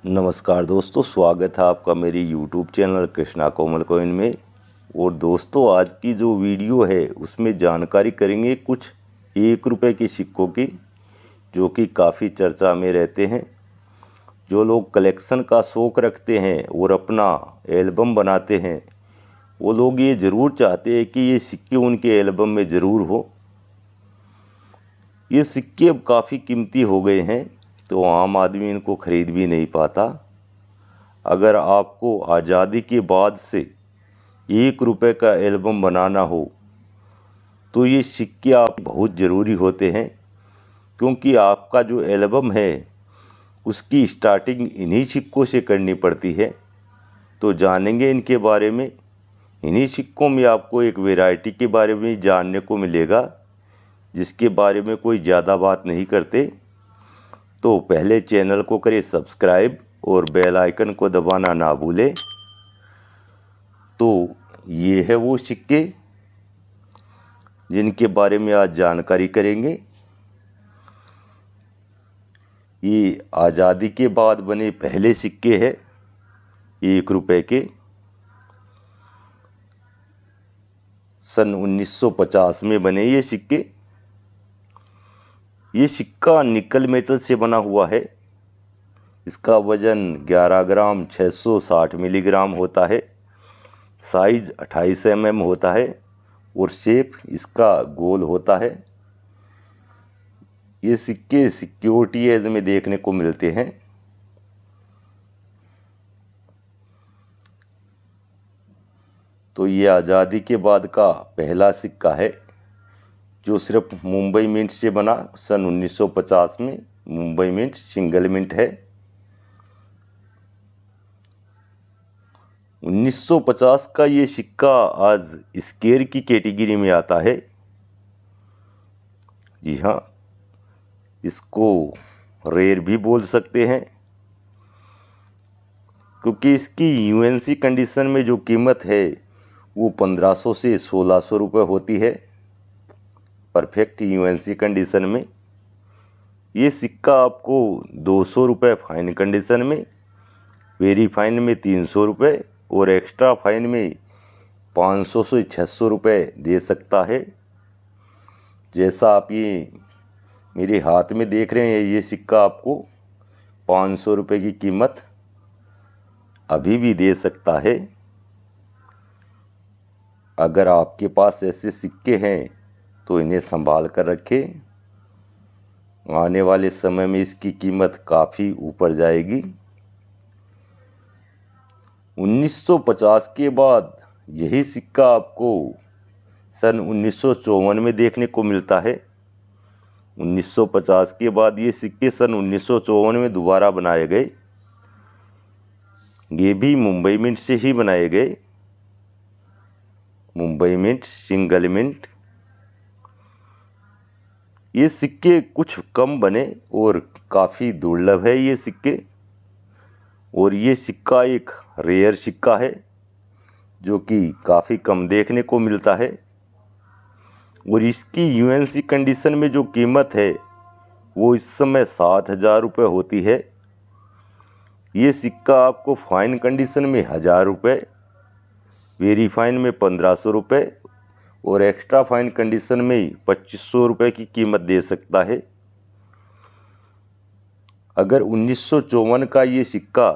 नमस्कार दोस्तों, स्वागत है आपका मेरी YouTube चैनल कृष्णा कोमल कॉइन में। और दोस्तों, आज की जो वीडियो है उसमें जानकारी करेंगे कुछ 1 रुपये के सिक्कों की, जो कि काफ़ी चर्चा में रहते हैं। जो लोग कलेक्शन का शौक़ रखते हैं और अपना एल्बम बनाते हैं, वो लोग ये ज़रूर चाहते हैं कि ये सिक्के उनके एल्बम में ज़रूर हो। ये सिक्के अब काफ़ी कीमती हो गए हैं, तो आम आदमी इनको ख़रीद भी नहीं पाता। अगर आपको आज़ादी के बाद से 1 रुपये का एल्बम बनाना हो, तो ये सिक्के आप बहुत ज़रूरी होते हैं, क्योंकि आपका जो एल्बम है उसकी स्टार्टिंग इन्हीं सिक्कों से करनी पड़ती है। तो जानेंगे इनके बारे में। इन्हीं सिक्कों में आपको एक वैरायटी के बारे में जानने को मिलेगा, जिसके बारे में कोई ज़्यादा बात नहीं करते। तो पहले चैनल को करें सब्सक्राइब और बेल आइकन को दबाना ना भूलें। तो ये है वो सिक्के जिनके बारे में आज जानकारी करेंगे। ये आज़ादी के बाद बने पहले सिक्के हैं 1 रुपये के। सन 1950 में बने ये सिक्के। ये सिक्का निकल मेटल से बना हुआ है। इसका वज़न 11 ग्राम 660 मिलीग्राम होता है। साइज 28 mm होता है और शेप इसका गोल होता है। ये सिक्के सिक्योरिटी एज में देखने को मिलते हैं। तो ये आज़ादी के बाद का पहला सिक्का है, जो सिर्फ मुंबई मिंट से बना। सन 1950 में मुंबई मिंट सिंगल मिंट है। 1950 का ये सिक्का आज स्केयर की कैटेगरी में आता है। जी हाँ, इसको रेयर भी बोल सकते हैं, क्योंकि इसकी यूएनसी कंडीशन में जो कीमत है वो 1500 से 1600 रुपये होती है, परफेक्ट यूएनसी कंडीशन में। ये सिक्का आपको 200 रुपये फाइन कंडीशन में, वेरी फाइन में 300 रुपये और एक्स्ट्रा फाइन में 500 से 600 रुपये दे सकता है। जैसा आप ये मेरे हाथ में देख रहे हैं, ये सिक्का आपको 500 रुपये की कीमत अभी भी दे सकता है। अगर आपके पास ऐसे सिक्के हैं तो इन्हें संभाल कर रखें। आने वाले समय में इसकी कीमत काफ़ी ऊपर जाएगी। 1950 के बाद यही सिक्का आपको सन 1954 में देखने को मिलता है। 1950 के बाद ये सिक्के सन 1954 में दोबारा बनाए गए। ये भी मुंबई मिंट से ही बनाए गए। Mumbai mint single mint. ये सिक्के कुछ कम बने और काफ़ी दुर्लभ है ये सिक्के। और ये सिक्का एक रेयर सिक्का है, जो कि काफ़ी कम देखने को मिलता है। और इसकी यूएनसी कंडीशन में जो कीमत है वो इस समय 7000 रुपये होती है। ये सिक्का आपको फाइन कंडीशन में 1000 रुपये, वेरी फाइन में 1500 रुपये और एक्स्ट्रा फाइन कंडीशन में 2500 रुपये की कीमत दे सकता है। अगर 1954 का ये सिक्का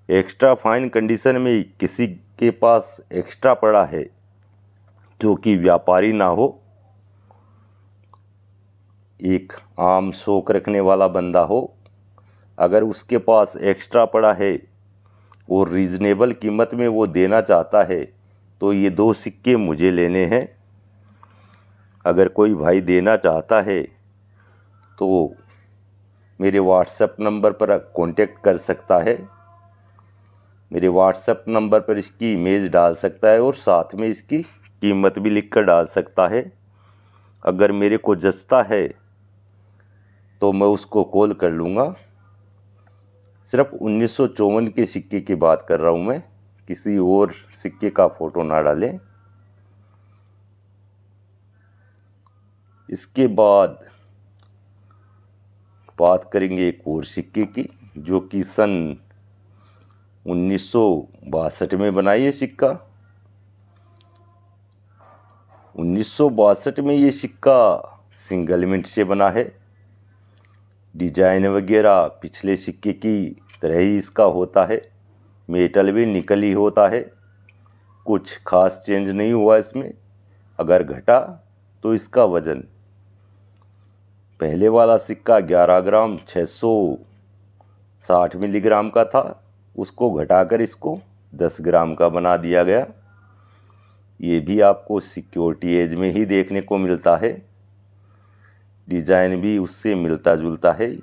एक्स्ट्रा फाइन कंडीशन में किसी के पास एक्स्ट्रा पड़ा है, जो कि व्यापारी ना हो, एक आम शौक रखने वाला बंदा हो, अगर उसके पास एक्स्ट्रा पड़ा है और रीज़नेबल कीमत में वो देना चाहता है, तो ये 2 सिक्के मुझे लेने हैं। अगर कोई भाई देना चाहता है तो मेरे व्हाट्सएप नंबर पर कांटेक्ट कर सकता है। मेरे व्हाट्सएप नंबर पर इसकी इमेज डाल सकता है और साथ में इसकी कीमत भी लिख कर डाल सकता है। अगर मेरे को जचता है तो मैं उसको कॉल कर लूँगा। सिर्फ 1954 के सिक्के की बात कर रहा हूँ मैं, किसी और सिक्के का फ़ोटो ना डालें। इसके बाद बात करेंगे एक और सिक्के की। जो कि सन 1962 में बना ये सिक्का। 1962 में ये सिक्का सिंगल मिंट से बना है। डिजाइन वगैरह पिछले सिक्के की तरह ही इसका होता है। मेटल भी निकल ही होता है, कुछ खास चेंज नहीं हुआ इसमें। अगर घटा तो इसका वजन, पहले वाला सिक्का 11 ग्राम 660 मिलीग्राम का था, उसको घटाकर इसको 10 ग्राम का बना दिया गया। ये भी आपको सिक्योरिटी एज में ही देखने को मिलता है। डिज़ाइन भी उससे मिलता जुलता है।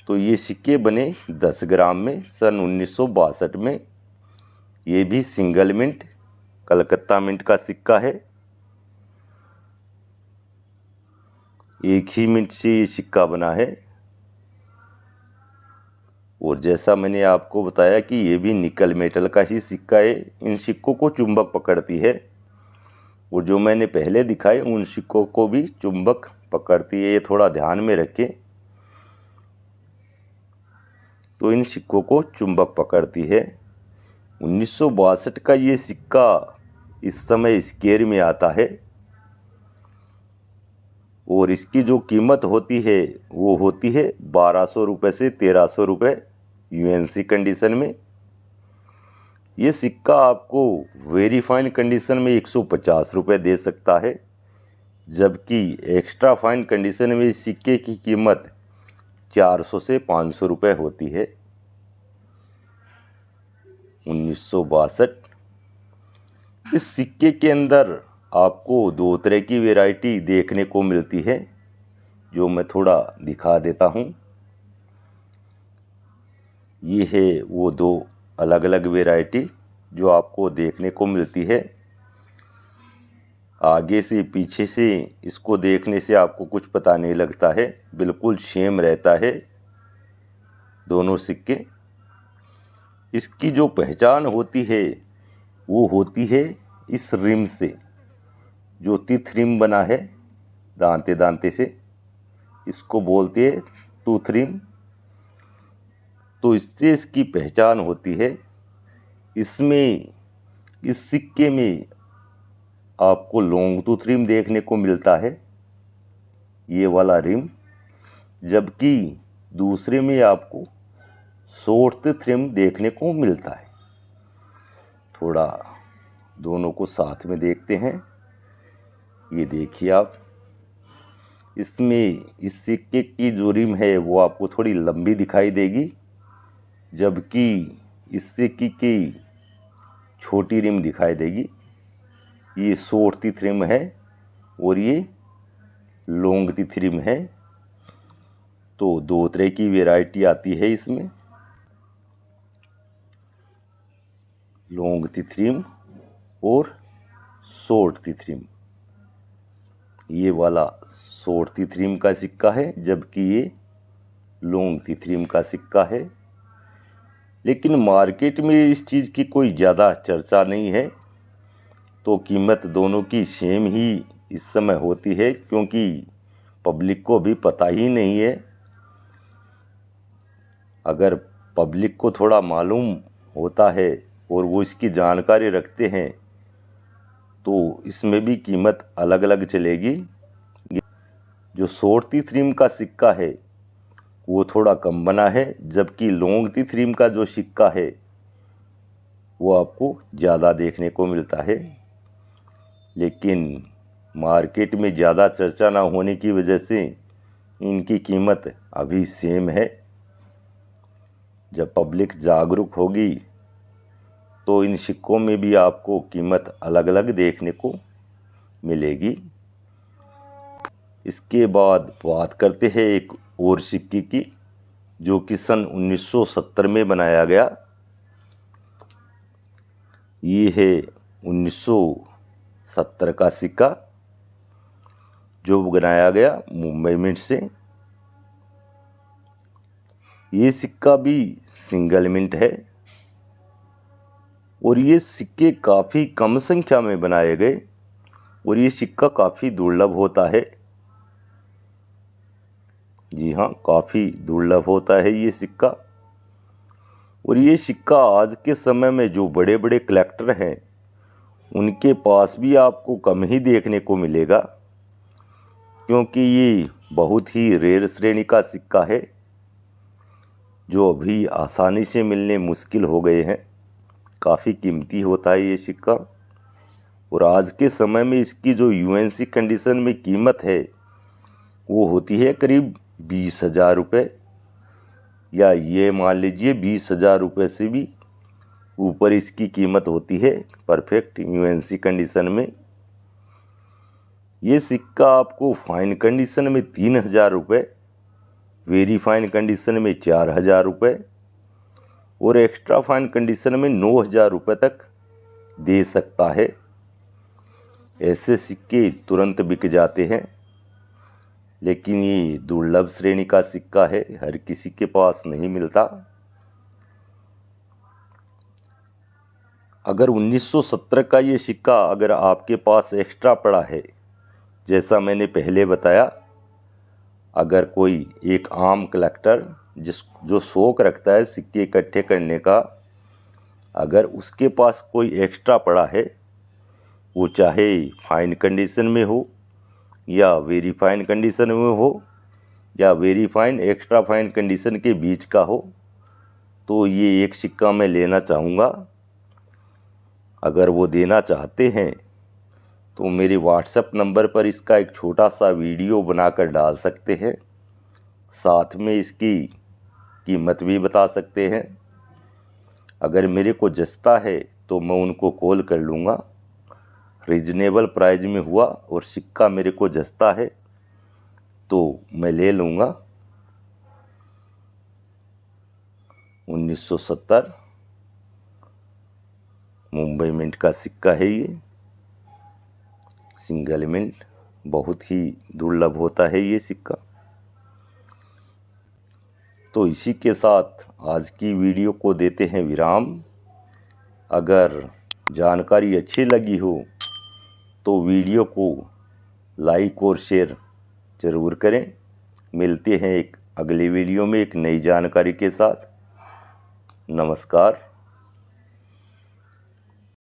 तो ये सिक्के बने 10 ग्राम में सन 1962 में। ये भी सिंगल मिंट, कलकत्ता मिंट का सिक्का है। एक ही मिंट से ये सिक्का बना है। और जैसा मैंने आपको बताया कि ये भी निकल मेटल का ही सिक्का है। इन सिक्कों को चुंबक पकड़ती है, और जो मैंने पहले दिखाए उन सिक्कों को भी चुंबक पकड़ती है। ये थोड़ा ध्यान में रखें। तो इन सिक्कों को चुंबक पकड़ती है। 1962 का ये सिक्का इस समय स्क्वायर में आता है, और इसकी जो कीमत होती है वो होती है 1200 रुपये से 1300 रुपये यूएनसी कंडीशन में। ये सिक्का आपको वेरी फाइन कंडीशन में 150 रुपये दे सकता है, जबकि एक्स्ट्रा फाइन कंडीशन में इस सिक्के की कीमत 400 से 500 रुपये होती है। 1962। इस सिक्के के अंदर आपको दो तरह की वैरायटी देखने को मिलती है, जो मैं थोड़ा दिखा देता हूँ। ये है वो दो अलग अलग वैरायटी जो आपको देखने को मिलती है। आगे से पीछे से इसको देखने से आपको कुछ पता नहीं लगता है, बिल्कुल सेम रहता है दोनों सिक्के। इसकी जो पहचान होती है वो होती है इस रिम से, जो तिथ रिम बना है दांते दांते से, इसको बोलते हैं टूथ रिम। तो इससे इसकी पहचान होती है। इसमें इस सिक्के में आपको लॉन्ग टूथ रिम देखने को मिलता है, ये वाला रिम, जबकि दूसरे में आपको शॉर्ट टूथ रिम देखने को मिलता है। थोड़ा दोनों को साथ में देखते हैं। ये देखिए आप, इसमें इस सिक्के की जो रिम है वो आपको थोड़ी लंबी दिखाई देगी, जबकि इस सिक्के की छोटी रिम दिखाई देगी। ये शॉर्ट टिथ रिम है और ये लॉन्ग टिथ रिम है। तो दो तरह की वैरायटी आती है इसमें, लॉन्ग टिथ रिम और शॉर्ट टिथ रिम। ये वाला शॉर्ट टिथ रिम का सिक्का है, जबकि ये लॉन्ग टिथ रिम का सिक्का है। लेकिन मार्केट में इस चीज़ की कोई ज़्यादा चर्चा नहीं है, तो कीमत दोनों की सेम ही इस समय होती है, क्योंकि पब्लिक को भी पता ही नहीं है। अगर पब्लिक को थोड़ा मालूम होता है और वो इसकी जानकारी रखते हैं तो इसमें भी कीमत अलग अलग चलेगी। जो शॉर्ट टिथ रिम का सिक्का है वो थोड़ा कम बना है, जबकि लॉन्ग टिथ रिम का जो सिक्का है वो आपको ज़्यादा देखने को मिलता है। लेकिन मार्केट में ज़्यादा चर्चा ना होने की वजह से इनकी कीमत अभी सेम है। जब पब्लिक जागरूक होगी तो इन सिक्कों में भी आपको कीमत अलग अलग देखने को मिलेगी। इसके बाद बात करते हैं एक और सिक्के की, जो कि सन 1970 में बनाया गया। ये है 1970 का सिक्का, जो बनाया गया मुंबई मिंट से। ये सिक्का भी सिंगल मिंट है, और ये सिक्के काफ़ी कम संख्या में बनाए गए, और ये सिक्का काफ़ी दुर्लभ होता है। जी हाँ, काफ़ी दुर्लभ होता है ये सिक्का। और ये सिक्का आज के समय में जो बड़े बड़े कलेक्टर हैं उनके पास भी आपको कम ही देखने को मिलेगा, क्योंकि ये बहुत ही रेयर श्रेणी का सिक्का है जो अभी आसानी से मिलने मुश्किल हो गए हैं। काफ़ी कीमती होता है ये सिक्का। और आज के समय में इसकी जो यूएनसी कंडीशन में कीमत है वो होती है करीब 20,000 रुपये, या ये मान लीजिए 20,000 रुपये से भी ऊपर इसकी कीमत होती है परफेक्ट यूएनसी कंडीशन में। ये सिक्का आपको फाइन कंडीशन में 3,000 रुपये, वेरी फाइन कंडीशन में 4,000 रुपये और एक्स्ट्रा फाइन कंडीशन में 9,000 रुपये तक दे सकता है। ऐसे सिक्के तुरंत बिक जाते हैं, लेकिन ये दुर्लभ श्रेणी का सिक्का है, हर किसी के पास नहीं मिलता। अगर 1970 का ये सिक्का अगर आपके पास एक्स्ट्रा पड़ा है, जैसा मैंने पहले बताया, अगर कोई एक आम कलेक्टर जो शौक रखता है सिक्के इकट्ठे करने का, अगर उसके पास कोई एक्स्ट्रा पड़ा है, वो चाहे फाइन कंडीशन में हो या वेरी फाइन कंडीशन में हो या very fine extra fine condition के बीच का हो, तो ये एक सिक्का मैं लेना चाहूँगा। अगर वो देना चाहते हैं तो मेरे व्हाट्सएप नंबर पर इसका एक छोटा सा वीडियो बनाकर डाल सकते हैं, साथ में इसकी कीमत भी बता सकते हैं। अगर मेरे को जचता है तो मैं उनको कॉल कर लूँगा, रीजनेबल प्राइस में हुआ और सिक्का मेरे को जचता है तो मैं ले लूँगा। 1970 मुंबई मिंट का सिक्का है ये, सिंगल मिंट, बहुत ही दुर्लभ होता है ये सिक्का। तो इसी के साथ आज की वीडियो को देते हैं विराम। अगर जानकारी अच्छी लगी हो तो वीडियो को लाइक और शेयर ज़रूर करें। मिलते हैं एक अगली वीडियो में एक नई जानकारी के साथ। नमस्कार।